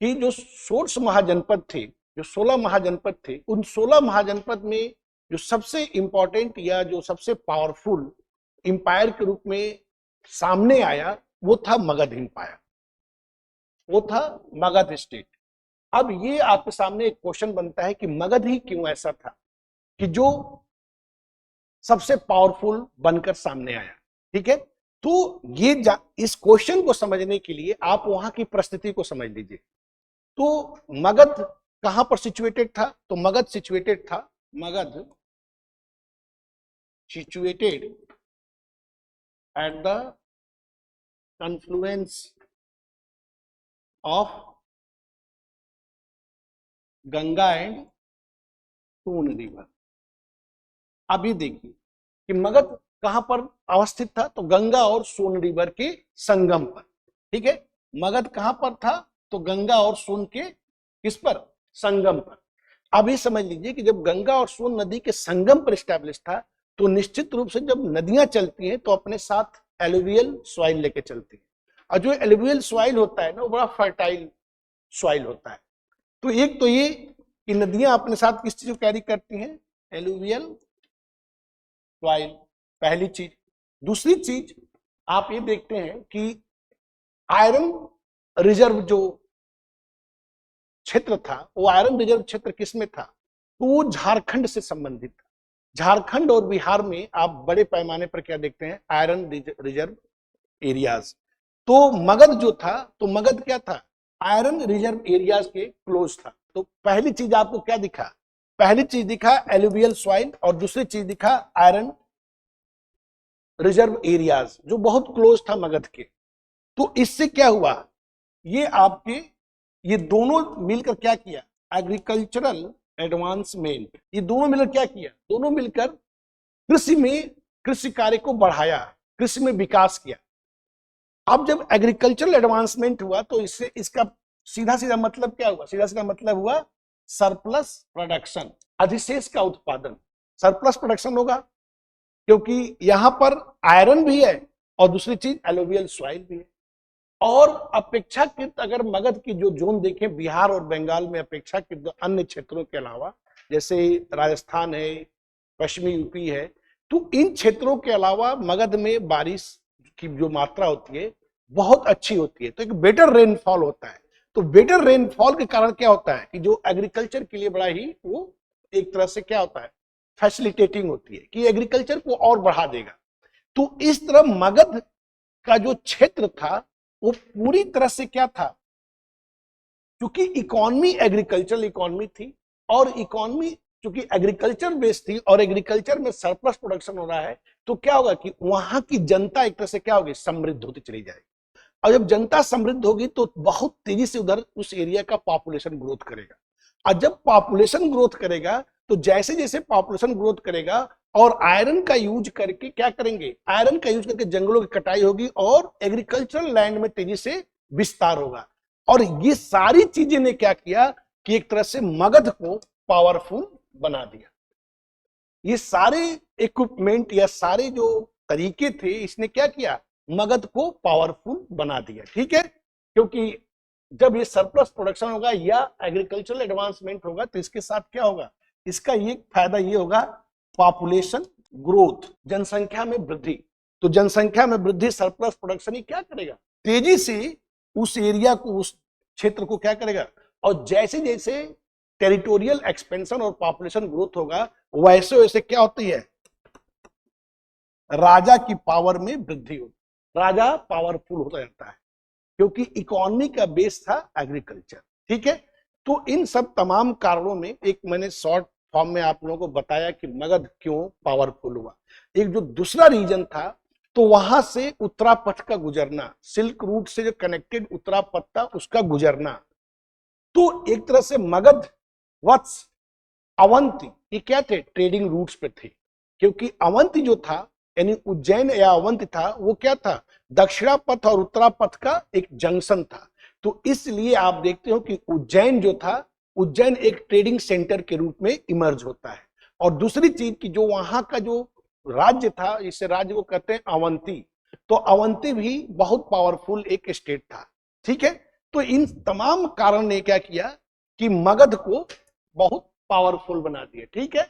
कि जो सोर्स महाजनपद थे, जो 16 महाजनपद थे, उन 16 महाजनपद में जो सबसे इंपॉर्टेंट या जो सबसे पावरफुल इंपायर के रूप में सामने आया वो था मगध इंपायर, वो था मगध स्टेट। अब ये आपके सामने एक क्वेश्चन बनता है कि मगध ही क्यों ऐसा था कि जो सबसे पावरफुल बनकर सामने आया। ठीक है, तो ये इस क्वेश्चन को समझने के लिए आप वहां की परिस्थिति को समझ लीजिए। तो मगध कहां पर सिचुएटेड था? तो मगध सिचुएटेड था, Magadh situated at the confluence of Ganga and Son river. अभी देखिए कि मगध कहां पर अवस्थित था? तो गंगा और सोन रिवर के संगम पर। ठीक है, मगध कहां पर था? तो गंगा और सोन के किस पर? संगम पर। अभी समझ लीजिए कि जब गंगा और सोन नदी के संगम पर स्टैब्लिश था तो निश्चित रूप से जब नदियां चलती हैं तो अपने साथ एलुवियल सॉइल लेके चलती है, और जो एलुवियल सॉइल होता है ना वो बड़ा फर्टाइल सॉइल होता है। तो एक तो ये कि नदियां अपने साथ किस चीज को कैरी करती हैं? एलुवियल सॉइल, पहली चीज। दूसरी चीज आप ये देखते हैं कि आयरन रिजर्व जो क्षेत्र था, वो आयरन रिजर्व क्षेत्र किसमें था? तो वो झारखंड से संबंधित था। झारखंड और बिहार में आप बड़े पैमाने पर क्या देखते हैं? Iron reserve areas. तो मगध जो था, तो मगध क्या था? आयरन रिजर्व एरियाज के क्लोज था। तो पहली चीज आपको क्या दिखा? पहली चीज दिखा एलुवियल सॉइल, और दूसरी चीज दिखा आयरन रिजर्व एरियाज जो बहुत क्लोज था मगध के। तो इससे क्या हुआ? ये आपके ये दोनों मिलकर क्या किया? Agricultural advancement. ये दोनों मिलकर क्या किया? दोनों मिलकर कृषि में, कृषि कार्य को बढ़ाया, कृषि में विकास किया। अब जब एग्रीकल्चरल एडवांसमेंट हुआ तो इससे इसका सीधा सीधा मतलब क्या हुआ? सीधा सीधा मतलब हुआ सरप्लस प्रोडक्शन, अधिशेष का उत्पादन। सरप्लस प्रोडक्शन होगा क्योंकि यहां पर आयरन भी है और दूसरी चीज एलुवियल सॉइल भी है। और अपेक्षाकृत अगर मगध की जो जोन देखें बिहार और बंगाल में, अपेक्षाकृत अन्य क्षेत्रों के अलावा, जैसे राजस्थान है, पश्चिमी यूपी है, तो इन क्षेत्रों के अलावा मगध में बारिश की जो मात्रा होती है बहुत अच्छी होती है, तो एक बेटर रेनफॉल होता है। तो बेटर रेनफॉल के कारण क्या होता है कि जो एग्रीकल्चर के लिए बड़ा ही वो एक तरह से क्या होता है? फैसिलिटेटिंग होती है कि एग्रीकल्चर को और बढ़ा देगा। तो इस तरह मगध का जो क्षेत्र था वो पूरी तरह से क्या था? क्योंकि इकोनॉमी एग्रीकल्चरल इकोनॉमी थी, और इकोनॉमी क्योंकि एग्रीकल्चर बेस्ड थी और एग्रीकल्चर में सरप्लस प्रोडक्शन हो रहा है, तो क्या होगा कि वहां की जनता एक तरह से क्या होगी? समृद्ध होती चली जाएगी। और जब जनता समृद्ध होगी तो बहुत तेजी से उधर उस एरिया का पॉपुलेशन ग्रोथ करेगा। और जब पॉपुलेशन ग्रोथ करेगा तो जैसे जैसे पॉपुलेशन ग्रोथ करेगा और आयरन का यूज करके क्या करेंगे? आयरन का यूज करके जंगलों की कटाई होगी और एग्रीकल्चरल लैंड में तेजी से विस्तार होगा। और ये सारी चीजें ने क्या किया कि एक तरह से मगध को पावरफुल बना दिया। ये सारे इक्विपमेंट या सारे जो तरीके थे इसने क्या किया? मगध को पावरफुल बना दिया। ठीक है, क्योंकि जब ये सरप्लस प्रोडक्शन होगा या एग्रीकल्चरल एडवांसमेंट होगा तो इसके साथ क्या होगा? इसका ये फायदा ये होगा, पॉपुलेशन ग्रोथ, जनसंख्या में वृद्धि। तो जनसंख्या में वृद्धि, सरप्लस प्रोडक्शन ही क्या करेगा? तेजी से उस एरिया को, उस क्षेत्र को क्या करेगा? और जैसे जैसे टेरिटोरियल एक्सपेंशन और पॉपुलेशन ग्रोथ होगा वैसे वैसे क्या होती है? राजा की पावर में वृद्धि होती है, राजा पावरफुल होता जाता है क्योंकि इकोनॉमी का बेस था एग्रीकल्चर। ठीक है, तो इन सब तमाम कारणों में एक मैंने शॉर्ट फॉर्म में आप लोगों को बताया कि मगध क्यों पावरफुल हुआ। एक जो दूसरा रीजन था तो वहां से उत्तरापथ का गुजरना, सिल्क रूट से जो कनेक्टेड उत्तरापथ था उसका गुजरना। तो एक तरह से मगध, वत्स, अवंती, ये क्या थे? ट्रेडिंग रूट्स पे थे, क्योंकि अवंती जो था यानी उज्जैन या अवंती था वो क्या था? दक्षिणापथ और उत्तरापथ का एक जंक्शन था। तो इसलिए आप देखते हो कि उज्जैन जो था, उज्जैन एक ट्रेडिंग सेंटर के रूप में इमर्ज होता है। और दूसरी चीज कि जो वहां का जो राज्य था, इस राज्य को कहते हैं अवंती, तो अवंती भी बहुत पावरफुल एक स्टेट था। ठीक है, तो इन तमाम कारण ने क्या किया कि मगध को बहुत पावरफुल बना दिया। ठीक है।